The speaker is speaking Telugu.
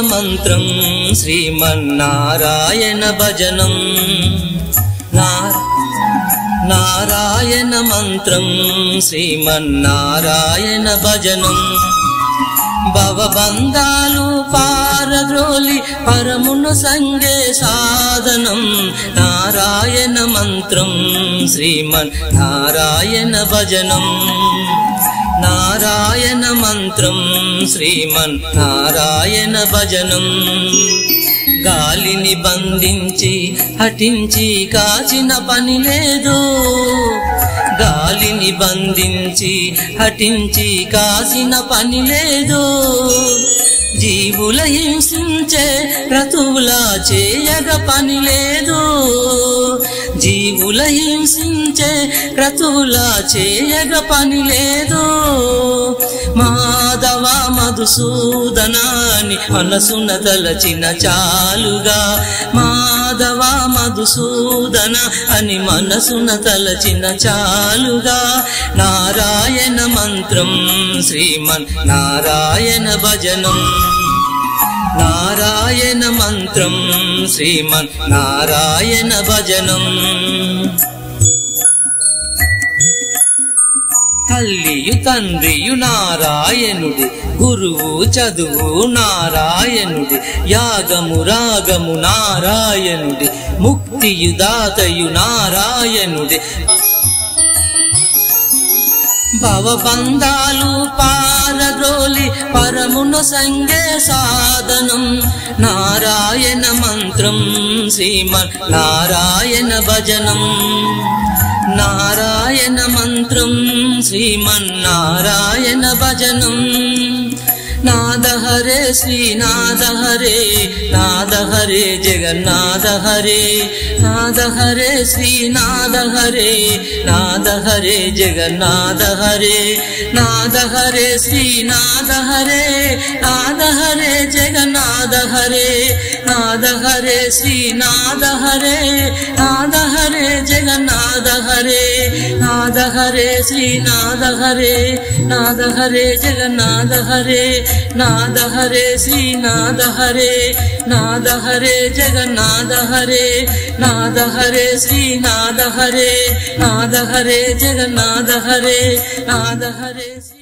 మంత్రం శ్రీమన్నారాయణ భజనం నారాయణ మంత్రం శ్రీమన్నారాయణ భజనం భవబంధాలు పారద్రోలి పరమును సంగే సాధనం నారాయణ మంత్రం శ్రీమన్నారాయణ భజనం నారాయణ మంత్రం శ్రీమన్నారాయణ భజనం గాలిని బంధించి హఠించి కాచిన పని లేదు గాలిని బంధించి హఠించి కాసిన పని లేదు జీవుల హింసించే క్రతువులా చేయగ పని లేదు జీవుల హింసించే క్రతువులా చేయగ పని లేదు మాధవ మధుసూదనాని మనసున తలచిన చాలుగా మాధవ మధుసూదన అని మనసున తలచిన చాలుగా నారాయణ మంత్రం శ్రీమన్నారాయణ భజనం నారాయణ మంత్రం శ్రీమన్నారాయణ భజనం తల్లియు తండ్రియు నారాయణుడి గురువు చదువు నారాయణుడి యాగము రాగము నారాయణుడి ముక్తియు దాతయు నారాయణుడి భవబంధాలు పారద్రోలి పరమును సంగే సాధనం నారాయణ మంత్రం శ్రీమన్నారాయణ భజనం నారాయణ మంత్రం శ్రీమన్నారాయణ భజనం నాద హరే శ్రీనాథ హరే నాద హరే జగన్నాథ హరే నాద హరే శ్రీనాథ హరే నాద హరే జగన్నాథ హరే నాద హరే శ్రీనాథ హరే నాద హరే జగన్నాథ హరే నాద హరే శ్రీనాథ హరే నాద హరే జగన్నాథ హరే నాద హరే శ్రీనాథ హరే నాద హరే జగన్నాథ హరే నాద హరే శ్రీనాథ హరే నాద హరే జగన్నాథ హరే నాద హరే శ్రీనాథ హరే నాద హరే జగన్నాథ హరే నాద హరే